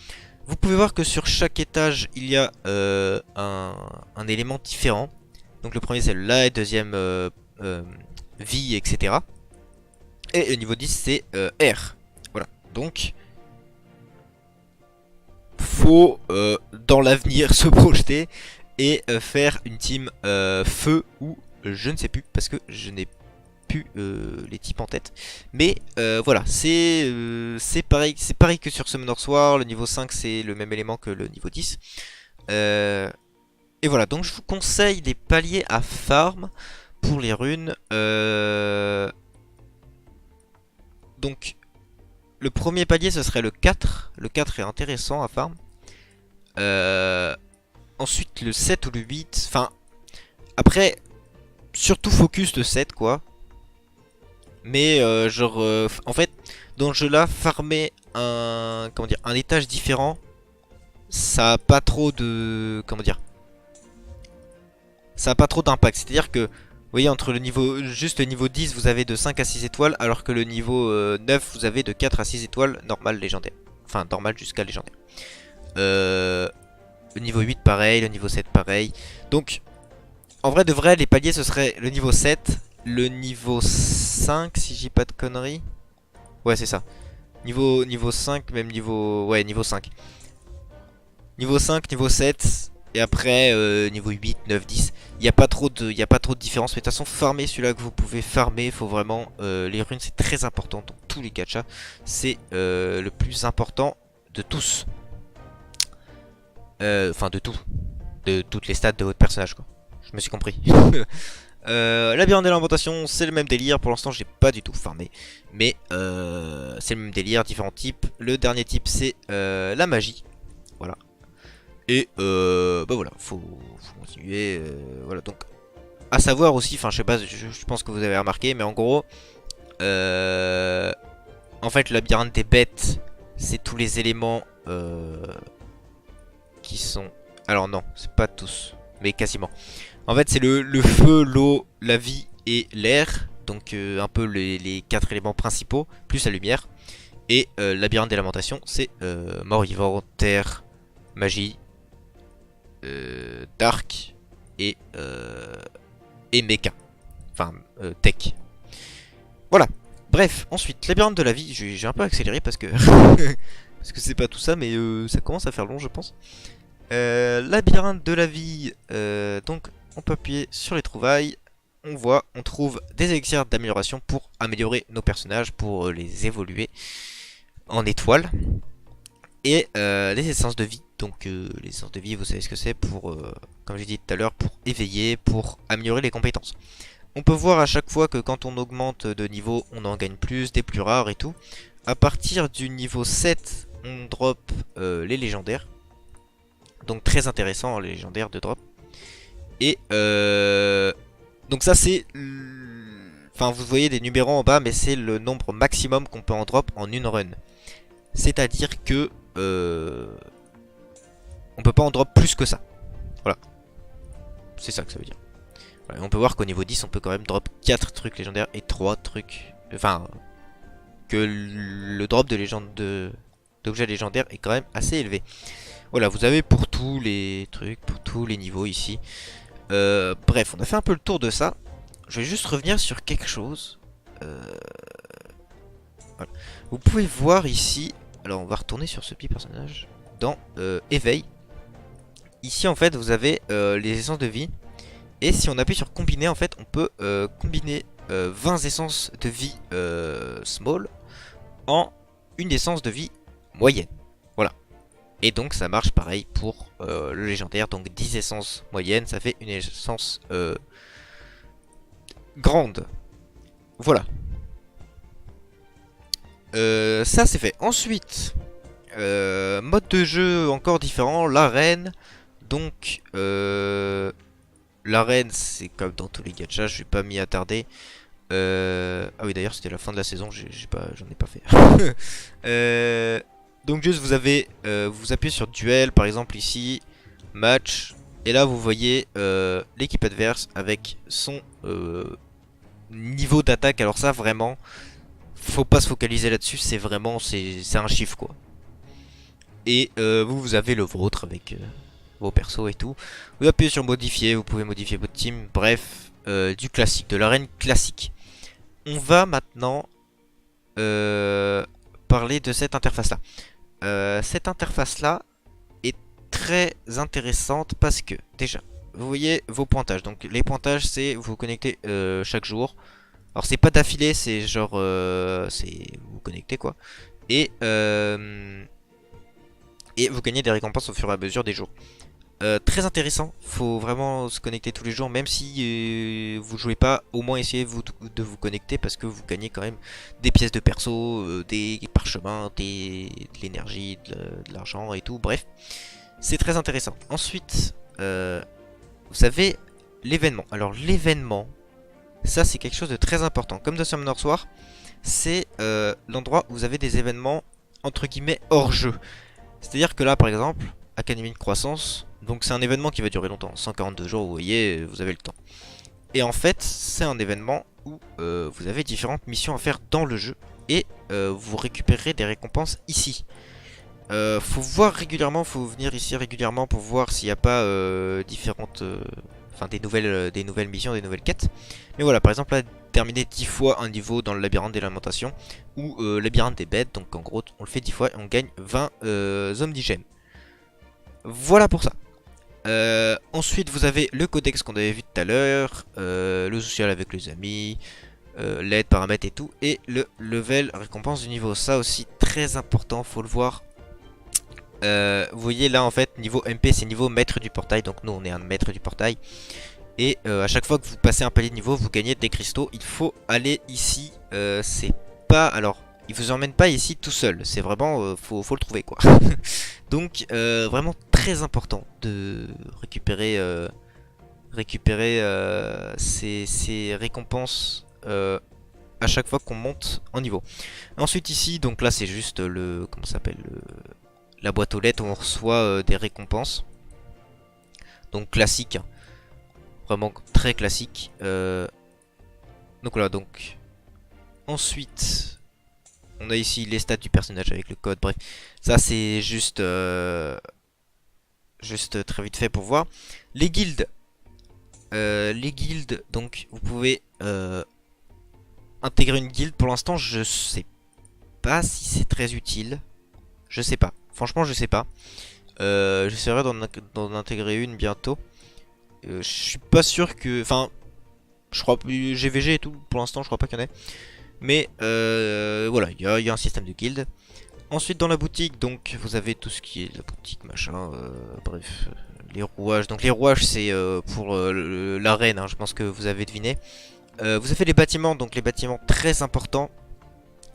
Vous pouvez voir que sur chaque étage il y a un élément différent. Donc le premier c'est le light, deuxième vie, etc. Et le niveau 10 c'est R. Voilà. Donc faut dans l'avenir se projeter et faire une team feu ou je ne sais plus parce que je n'ai plus les types en tête. Mais voilà, c'est pareil que sur Summoner's War. Le niveau 5 c'est le même élément que le niveau 10. Et voilà, donc je vous conseille des paliers à farm pour les runes. Donc le premier palier ce serait le 4. Le 4 est intéressant à farm. Ensuite le 7 ou le 8. Enfin, après, surtout focus le 7 quoi. Mais en fait, dans le jeu là, farmer un étage différent, ça a pas trop de, ça a pas trop d'impact. C'est-à-dire que, vous voyez, entre le niveau 10, vous avez de 5 à 6 étoiles, alors que le niveau 9, vous avez de 4 à 6 étoiles, normal, légendaire. Enfin, normal jusqu'à légendaire. Le niveau 8, pareil, le niveau 7, pareil. Donc, en vrai de vrai, les paliers, ce serait le niveau 7, le niveau 5, si j'ai pas de conneries. Ouais, c'est ça. Niveau 5, même niveau... Ouais, niveau 5. Niveau 5, niveau 7... Et après, niveau 8, 9, 10, il n'y a pas trop de différence. Mais de toute façon, farmer celui-là que vous pouvez farmer. Il faut vraiment... les runes, c'est très important dans tous les gachas. C'est le plus important de tous. Enfin, de tout. De toutes les stats de votre personnage, quoi. Je me suis compris. Labyrinthe de l'inventation, c'est le même délire. Pour l'instant, j'ai pas du tout farmé. Mais c'est le même délire, différents types. Le dernier type, c'est la magie. Voilà. Et bah voilà, faut continuer. Voilà, donc à savoir aussi, enfin je sais pas, je pense que vous avez remarqué, mais en gros, en fait le labyrinthe des bêtes, c'est tous les éléments qui sont... Alors non, c'est pas tous, mais quasiment. En fait c'est le feu, l'eau, la vie et l'air, donc un peu les 4 éléments principaux, plus la lumière. Et le labyrinthe des lamentations, c'est mort vivant, terre, magie, Dark et Mecha. Enfin, tech. Voilà. Bref, ensuite, labyrinthe de la vie. J'ai un peu accéléré parce que parce que c'est pas tout ça, mais ça commence à faire long, je pense. Labyrinthe de la vie. Donc, on peut appuyer sur les trouvailles. On trouve des élixirs d'amélioration pour améliorer nos personnages, pour les évoluer en étoiles. Et les essences de vie. Donc, les essences de vie, vous savez ce que c'est pour, comme j'ai dit tout à l'heure, pour éveiller, pour améliorer les compétences. On peut voir à chaque fois que quand on augmente de niveau, on en gagne plus, des plus rares et tout. À partir du niveau 7, on drop les légendaires. Donc très intéressant les légendaires de drop. Et donc ça c'est... Enfin vous voyez des numéros en bas, mais c'est le nombre maximum qu'on peut en drop en une run. C'est-à-dire que... on peut pas en drop plus que ça. Voilà. C'est ça que ça veut dire. Voilà, on peut voir qu'au niveau 10 on peut quand même drop 4 trucs légendaires et 3 trucs... Enfin... Que le drop de légende d'objets légendaires est quand même assez élevé. Voilà, vous avez pour tous les trucs, pour tous les niveaux ici. Bref, on a fait un peu le tour de ça. Je vais juste revenir sur quelque chose. Voilà. Vous pouvez voir ici... Alors on va retourner sur ce petit personnage. Dans éveil. Ici en fait vous avez les essences de vie. Et si on appuie sur combiner, en fait, on peut combiner 20 essences de vie small en une essence de vie moyenne. Voilà. Et donc ça marche pareil pour le légendaire. Donc 10 essences moyennes, ça fait une essence grande. Voilà. Ça c'est fait. Ensuite, mode de jeu encore différent, l'arène. Donc... l'arène, c'est comme dans tous les gachas, je vais pas m'y attarder. Ah oui, d'ailleurs, c'était la fin de la saison, j'en ai pas fait. Donc juste, vous appuyez sur duel, par exemple ici, match, et là vous voyez l'équipe adverse avec son niveau d'attaque. Alors ça, vraiment, faut pas se focaliser là-dessus, c'est vraiment, c'est un chiffre quoi. Et vous avez le vôtre avec... vos persos et tout. Vous appuyez sur modifier, vous pouvez modifier votre team. Bref, du classique, de l'arène classique. On va maintenant parler de cette interface là. Cette interface là est très intéressante parce que déjà, vous voyez vos pointages. Donc les pointages c'est vous connectez chaque jour. Alors c'est pas d'affilée, c'est genre c'est vous connectez quoi. Et vous gagnez des récompenses au fur et à mesure des jours. Très intéressant, faut vraiment se connecter tous les jours, même si vous jouez pas, au moins essayez de vous connecter parce que vous gagnez quand même des pièces de perso, des parchemins, de l'énergie, de l'argent et tout, bref, c'est très intéressant. Ensuite, vous avez l'événement. Alors l'événement, ça c'est quelque chose de très important. Comme dans Summoner War, c'est l'endroit où vous avez des événements entre guillemets hors jeu. C'est-à-dire que là par exemple, Académie de croissance, donc c'est un événement qui va durer longtemps, 142 jours, vous voyez, vous avez le temps. Et en fait, c'est un événement où vous avez différentes missions à faire dans le jeu et vous récupérerez des récompenses ici. Faut voir régulièrement, faut venir ici régulièrement pour voir s'il n'y a pas différentes, enfin des nouvelles missions, des nouvelles quêtes. Mais voilà, par exemple là, terminer 10 fois un niveau dans le labyrinthe des lamentations ou labyrinthe des bêtes. Donc en gros, on le fait 10 fois et on gagne 20 hommes d'hygiène. Voilà pour ça. Ensuite vous avez le codex qu'on avait vu tout à l'heure, le social avec les amis, l'aide, paramètres et tout, et le level récompense du niveau. Ça aussi très important, faut le voir. Vous voyez là en fait niveau MP c'est niveau maître du portail, donc nous on est un maître du portail. Et à chaque fois que vous passez un palier de niveau vous gagnez des cristaux. Il faut aller ici, c'est pas... Alors il vous emmène pas ici tout seul, c'est vraiment, faut le trouver quoi. Donc vraiment très important de récupérer ces récompenses à chaque fois qu'on monte en niveau. Ensuite ici, donc là c'est juste le, comment ça s'appelle, la boîte aux lettres où on reçoit des récompenses. Donc classique, hein. Vraiment très classique. Donc voilà, donc ensuite on a ici les stats du personnage avec le code, bref. Ça c'est juste très vite fait pour voir. Les guildes. les guildes, donc vous pouvez intégrer une guilde. Pour l'instant, je sais pas si c'est très utile. Je sais pas. Franchement, je sais pas. J'essaierai d'en intégrer une bientôt. Je suis pas sûr que... Enfin, je crois... GVG et tout, pour l'instant, je crois pas qu'il y en ait. Mais voilà, il y a un système de guilde. Ensuite, dans la boutique, donc, vous avez tout ce qui est la boutique, machin, bref, les rouages. Donc, les rouages, c'est pour l'arène, hein, je pense que vous avez deviné. Vous avez les bâtiments, donc les bâtiments très importants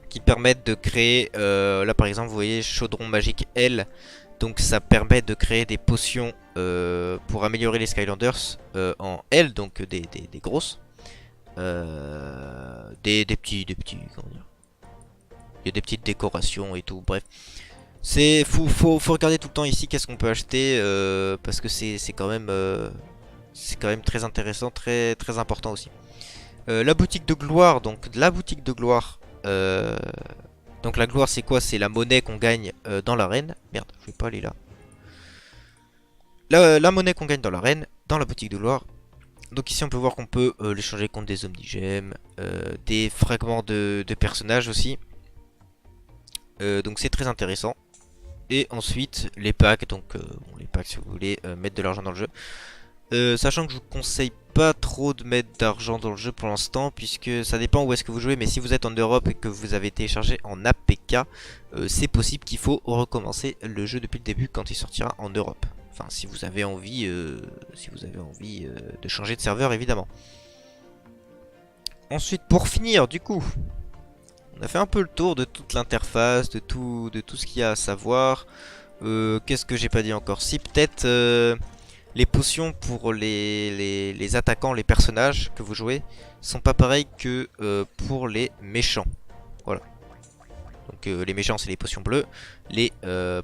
qui permettent de créer, là par exemple, vous voyez, chaudron magique L. Donc, ça permet de créer des potions pour améliorer les Skylanders en L, donc des grosses. Des petits, comment dire. Il y a des petites décorations et tout, bref. Faut regarder tout le temps ici qu'est-ce qu'on peut acheter parce que c'est quand même très intéressant, très important aussi. La boutique de gloire, donc la boutique de gloire. Donc la gloire c'est quoi? C'est la monnaie qu'on gagne dans l'arène. Merde, je vais pas aller là. La monnaie qu'on gagne dans l'arène, dans la boutique de gloire. Donc ici on peut voir qu'on peut l'échanger contre des omnigems, des fragments de personnages aussi. Donc c'est très intéressant. Et ensuite les packs, donc bon, les packs si vous voulez mettre de l'argent dans le jeu. Sachant que je vous conseille pas trop de mettre d'argent dans le jeu pour l'instant, puisque ça dépend où est-ce que vous jouez. Mais si vous êtes en Europe et que vous avez téléchargé en APK, c'est possible qu'il faut recommencer le jeu depuis le début quand il sortira en Europe. Enfin si vous avez envie, de changer de serveur évidemment. Ensuite pour finir du coup, on a fait un peu le tour de toute l'interface, de tout ce qu'il y a à savoir. Qu'est-ce que j'ai pas dit encore? Si peut-être les potions pour les attaquants, les personnages que vous jouez, sont pas pareils que pour les méchants. Voilà. Donc les méchants c'est les potions bleues, les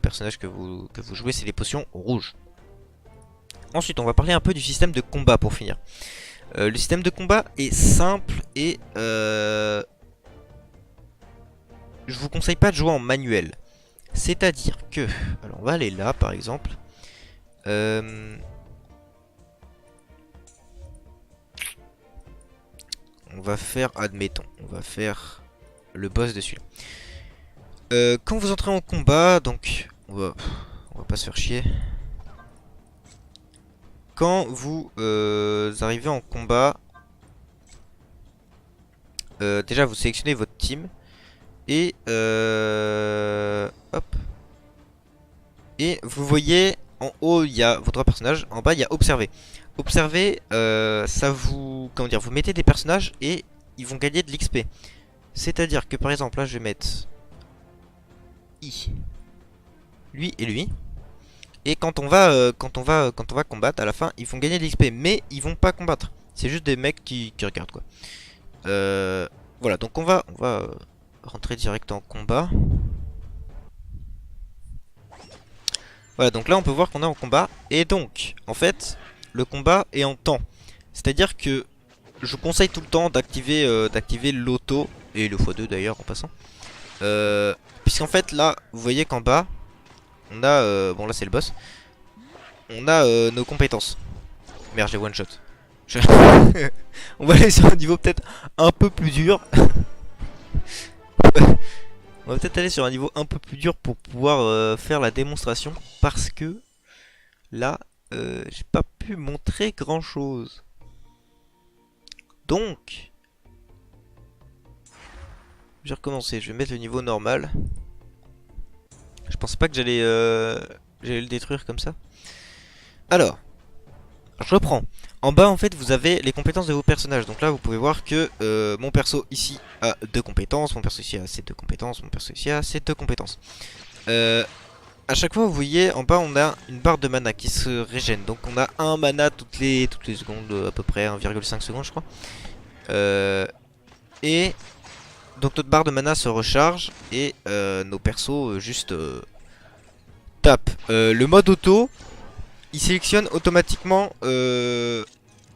personnages que vous jouez c'est les potions rouges. Ensuite on va parler un peu du système de combat pour finir. Le système de combat est simple et je vous conseille pas de jouer en manuel. C'est-à-dire que... Alors on va aller là par exemple. On va faire... Admettons. On va faire le boss de celui-là. Quand vous entrez en combat, donc... On va pas se faire chier. Quand vous arrivez en combat... déjà vous sélectionnez votre team. Et hop. Et vous voyez en haut il y a vos trois personnages, en bas il y a observer. Observer, ça vous, comment dire, vous mettez des personnages et ils vont gagner de l'XP. C'est-à-dire que par exemple là je vais mettre lui et lui. Et quand on va combattre à la fin, ils vont gagner de l'XP, mais ils vont pas combattre. C'est juste des mecs qui regardent quoi. Voilà, donc on va rentrer direct en combat. Voilà, donc là on peut voir qu'on est en combat. Et donc, en fait, le combat est en temps. C'est-à-dire que je conseille tout le temps d'activer l'auto, et le x2 d'ailleurs en passant. Puisqu'en fait là, vous voyez qu'en bas, on a, bon là c'est le boss. On a nos compétences. Merde, j'ai one shot. On va aller sur un niveau peut-être un peu plus dur. On va peut-être aller sur un niveau un peu plus dur pour pouvoir faire la démonstration. Parce que là, j'ai pas pu montrer grand chose. Donc, je vais recommencer. Je vais mettre le niveau normal. Je pensais pas que j'allais le détruire comme ça. Alors, je reprends. En bas en fait vous avez les compétences de vos personnages. Donc là vous pouvez voir que mon perso ici a 2 compétences, mon perso ici a ces 2 compétences, mon perso ici a ces 2 compétences. À chaque fois vous voyez en bas on a une barre de mana qui se régène. Donc on a un mana toutes les secondes, à peu près 1,5 secondes je crois. Et donc notre barre de mana se recharge et nos persos juste tapent. Le mode auto, il sélectionne automatiquement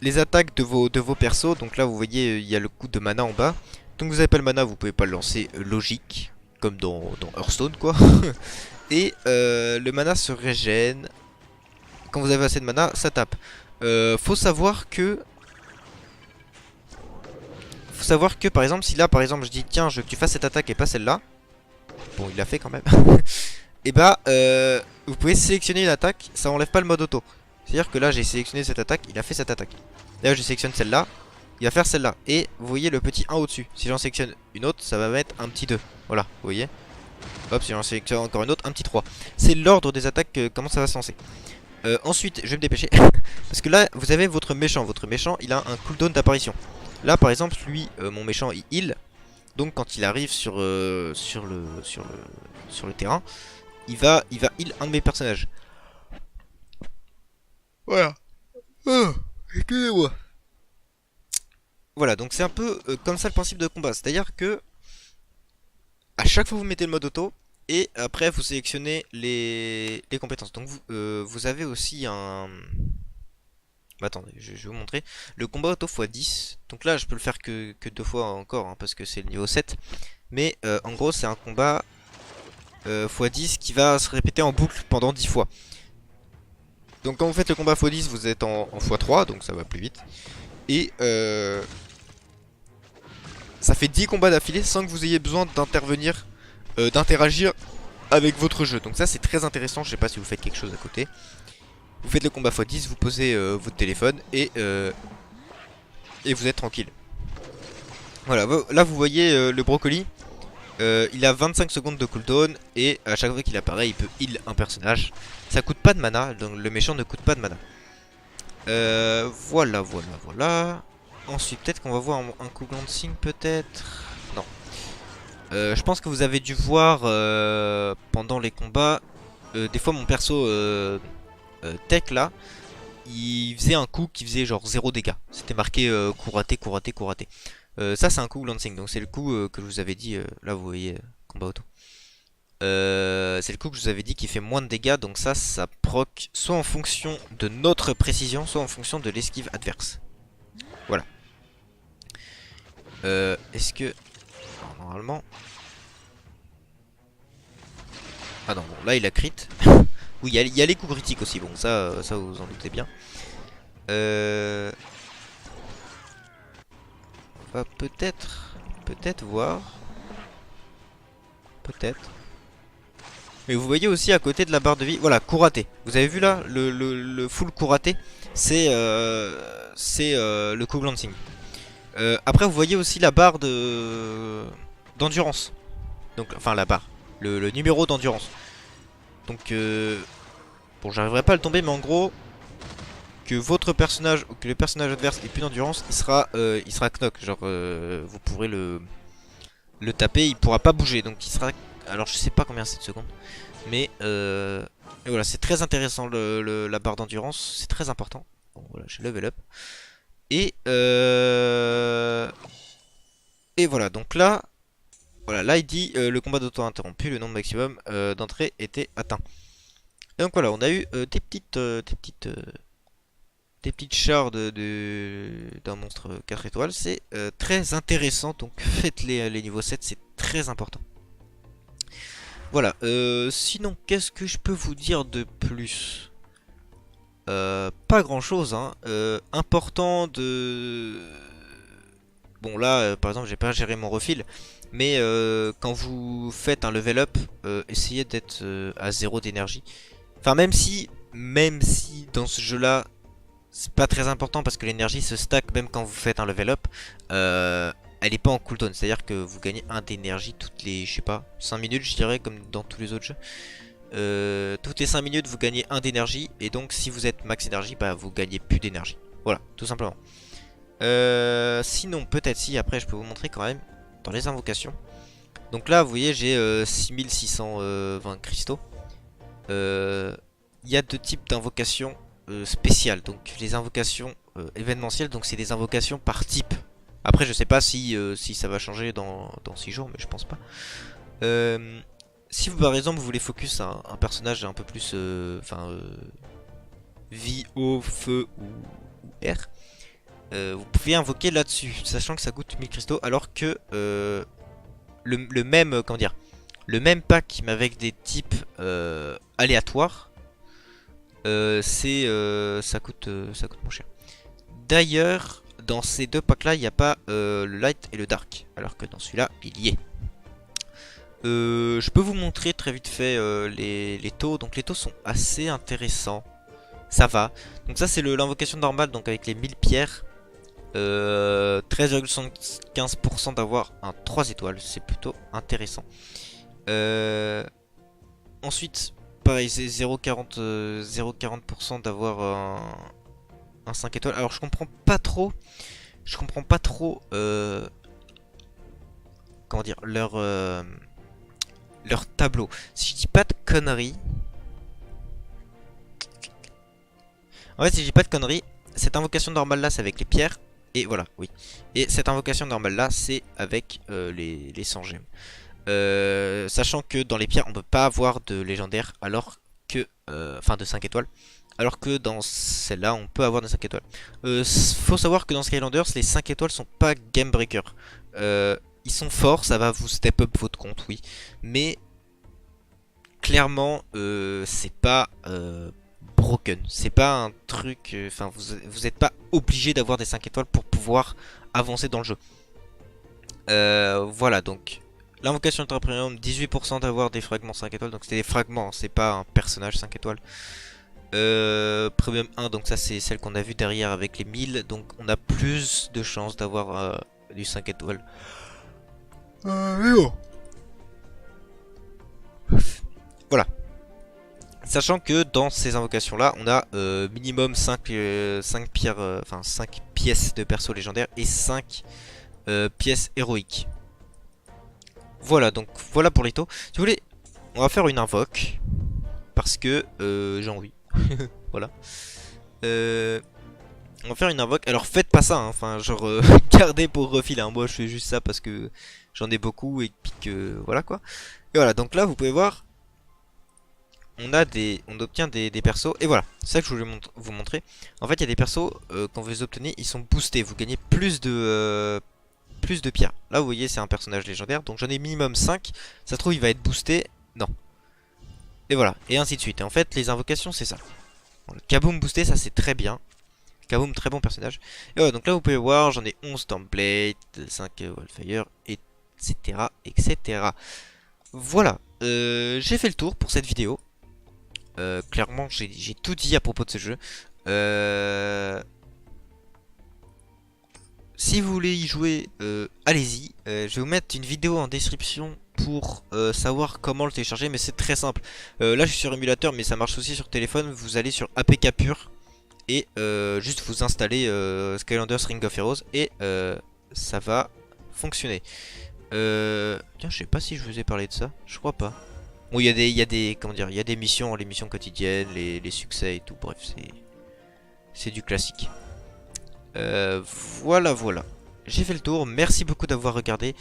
les attaques de vos persos. Donc là vous voyez il y a le coup de mana en bas. Donc vous avez pas le mana, vous pouvez pas le lancer logique. Comme dans Hearthstone quoi. Et le mana se régène. Quand vous avez assez de mana, ça tape. Faut savoir que faut savoir que par exemple, si là par exemple je dis tiens, je veux que tu fasses cette attaque et pas celle-là. Bon, il l'a fait quand même. Et bah, vous pouvez sélectionner une attaque, ça enlève pas le mode auto. C'est-à-dire que là, j'ai sélectionné cette attaque, il a fait cette attaque. Là, je sélectionne celle-là, il va faire celle-là. Et vous voyez le petit 1 au-dessus. Si j'en sélectionne une autre, ça va mettre un petit 2. Voilà, vous voyez. Hop, si j'en sélectionne encore une autre, un petit 3. C'est l'ordre des attaques, comment ça va se lancer. Ensuite, je vais me dépêcher. Parce que là, vous avez votre méchant. Votre méchant, il a un cooldown d'apparition. Là, par exemple, lui, mon méchant, il heal. Donc, quand il arrive sur le terrain, il va heal un de mes personnages. Voilà. Oh, excusez-moi. Voilà, donc c'est un peu comme ça le principe de combat. C'est-à-dire que à chaque fois vous mettez le mode auto et après vous sélectionnez les compétences. Donc vous avez aussi un... Attendez, je vais vous montrer. Le combat auto x10. Donc là je peux le faire que 2 fois encore hein, parce que c'est le niveau 7. Mais en gros c'est un combat x10 qui va se répéter en boucle pendant 10 fois. Donc quand vous faites le combat x10 vous êtes en x3 donc ça va plus vite. Et ça fait 10 combats d'affilée sans que vous ayez besoin d'intervenir, d'interagir avec votre jeu. Donc ça c'est très intéressant, je sais pas si vous faites quelque chose à côté. Vous faites le combat x10, vous posez votre téléphone et vous êtes tranquille. Voilà, là vous voyez le brocoli. Il a 25 secondes de cooldown et à chaque fois qu'il apparaît il peut heal un personnage. Ça coûte pas de mana, donc le méchant ne coûte pas de mana. Voilà. Ensuite peut-être qu'on va voir un coup glancing peut-être. Non. Je pense que vous avez dû voir pendant les combats. Des fois mon perso tech là, il faisait un coup qui faisait genre 0 dégâts. C'était marqué coup raté. Ça c'est un coup glancing, donc c'est le coup que je vous avais dit. Là vous voyez combat auto. C'est le coup que je vous avais dit qui fait moins de dégâts. Donc ça proc soit en fonction de notre précision, soit en fonction de l'esquive adverse. Voilà. Est-ce que... Alors, normalement... Ah non, bon, là il a crit. Oui, il y a les coups critiques aussi. Bon, ça vous en doutez bien. On va peut-être voir. Peut-être. Mais vous voyez aussi à côté de la barre de vie, voilà, coup raté. Vous avez vu là, le full coup raté, c'est le coup glancing. Après vous voyez aussi la barre d'endurance. Donc, enfin la barre, le numéro d'endurance. Donc, bon j'arriverai pas à le tomber, mais en gros, que votre personnage ou que le personnage adverse ait plus d'endurance, il sera knock. Genre, vous pourrez le taper, il pourra pas bouger, donc il sera... Alors je sais pas combien c'est de secondes. Mais voilà, c'est très intéressant la barre d'endurance, c'est très important. Bon voilà, j'ai level up. Et voilà, donc là, voilà, là il dit le combat d'auto interrompu, le nombre maximum d'entrées était atteint. Et donc voilà, on a eu des petites shards d'un monstre 4 étoiles. C'est très intéressant, donc faites les niveaux 7, c'est très important. Voilà, sinon qu'est-ce que je peux vous dire de plus? Pas grand chose hein. Important de... Bon là par exemple j'ai pas géré mon refill. Mais quand vous faites un level up, essayez d'être à 0 d'énergie. Enfin même si dans ce jeu là c'est pas très important parce que l'énergie se stack même quand vous faites un level up. Elle est pas en cooldown, c'est à dire que vous gagnez 1 d'énergie toutes les, je sais pas, 5 minutes je dirais, comme dans tous les autres jeux. Toutes les 5 minutes vous gagnez 1 d'énergie. Et donc si vous êtes max énergie, bah vous gagnez plus d'énergie. Voilà, tout simplement. Sinon peut-être si après je peux vous montrer quand même dans les invocations. Donc là vous voyez j'ai 6620 cristaux. Il y a 2 types d'invocations spéciales. Donc les invocations événementielles, donc c'est des invocations par type. Après je sais pas si ça va changer dans 6 jours, mais je pense pas. Si vous par exemple vous voulez focus un personnage un peu plus vie, eau, feu ou air, vous pouvez invoquer là-dessus, sachant que ça coûte 1000 cristaux, alors que le même, comment dire, le même pack mais avec des types aléatoires, ça coûte moins cher. D'ailleurs, dans ces deux packs là il n'y a pas le light et le dark, alors que dans celui-là il y est. Je peux vous montrer très vite fait les taux. Donc les taux sont assez intéressants, ça va. Donc ça c'est l'invocation normale, donc avec les 1000 pierres. 13,75% d'avoir un 3 étoiles, c'est plutôt intéressant. Ensuite, pareil, c'est 0,40% d'avoir un 5 étoiles. Alors je comprends pas trop. Comment dire, leur tableau. Si je dis pas de conneries. En fait, si je dis pas de conneries, cette invocation normale là c'est avec les pierres. Et voilà, oui. Et cette invocation normale là c'est avec les 100 gemmes. Sachant que dans les pierres on peut pas avoir de légendaire, alors que enfin de 5 étoiles, alors que dans celle-là on peut avoir de 5 étoiles. Faut savoir que dans Skylanders les 5 étoiles sont pas game breaker. Ils sont forts, ça va vous step up votre compte, oui, mais clairement c'est pas broken, c'est pas un truc, enfin vous êtes pas obligé d'avoir des 5 étoiles pour pouvoir avancer dans le jeu. Voilà, donc l'invocation ultra premium, 18% d'avoir des fragments 5 étoiles, donc c'est des fragments, c'est pas un personnage 5 étoiles. Premium 1, donc ça c'est celle qu'on a vu derrière avec les 1000, donc on a plus de chances d'avoir du 5 étoiles. Mais bon. Voilà. Sachant que dans ces invocations là, on a minimum 5 pierres, enfin 5 pièces de perso légendaire et 5 pièces héroïques. Voilà, donc voilà pour les taux. Si vous voulez, on va faire une invoque. Parce que j'ai envie. Voilà. On va faire une invoque. Alors faites pas ça, hein. Enfin genre gardez pour refiler. Hein. Moi je fais juste ça parce que j'en ai beaucoup et puis que voilà quoi. Et voilà, donc là vous pouvez voir, on obtient des persos. Et voilà, c'est ça que je voulais vous montrer. En fait il y a des persos, quand vous les obtenez, ils sont boostés. Vous gagnez plus de pierres. Là vous voyez c'est un personnage légendaire. Donc j'en ai minimum 5. Ça se trouve il va être boosté. Non. Et voilà, et ainsi de suite. Et en fait les invocations c'est ça. Bon, le Kaboom boosté ça c'est très bien. Kaboom très bon personnage. Et voilà, donc là vous pouvez voir j'en ai 11 templates, 5 Wildfire, etc. etc. Voilà, j'ai fait le tour pour cette vidéo. Clairement j'ai tout dit à propos de ce jeu. Si vous voulez y jouer, allez-y. Je vais vous mettre une vidéo en description pour savoir comment le télécharger, mais c'est très simple. Là je suis sur émulateur, mais ça marche aussi sur téléphone. Vous allez sur APK Pure et juste vous installez Skylanders Ring of Heroes et ça va fonctionner. Tiens, je sais pas si je vous ai parlé de ça, je crois pas. Bon, il y a des comment dire, il y a des missions, les missions quotidiennes, les succès et tout. Bref, c'est du classique. Voilà, voilà. J'ai fait le tour. Merci beaucoup d'avoir regardé.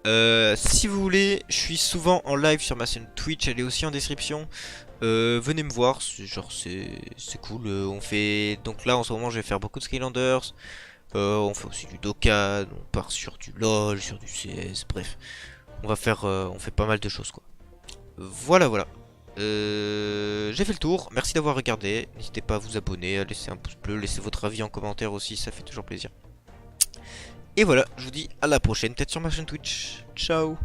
Si vous voulez, je suis souvent en live sur ma chaîne Twitch. Elle est aussi en description. Venez me voir. Genre, c'est cool. On fait. Donc là, en ce moment, je vais faire beaucoup de Skylanders. On fait aussi du Dokkan. On part sur du LOL, sur du CS. Bref, on va faire. On fait pas mal de choses, quoi. Voilà, voilà. J'ai fait le tour, merci d'avoir regardé. N'hésitez pas à vous abonner, à laisser un pouce bleu, laisser votre avis en commentaire aussi, ça fait toujours plaisir. Et voilà, je vous dis à la prochaine, peut-être sur ma chaîne Twitch. Ciao.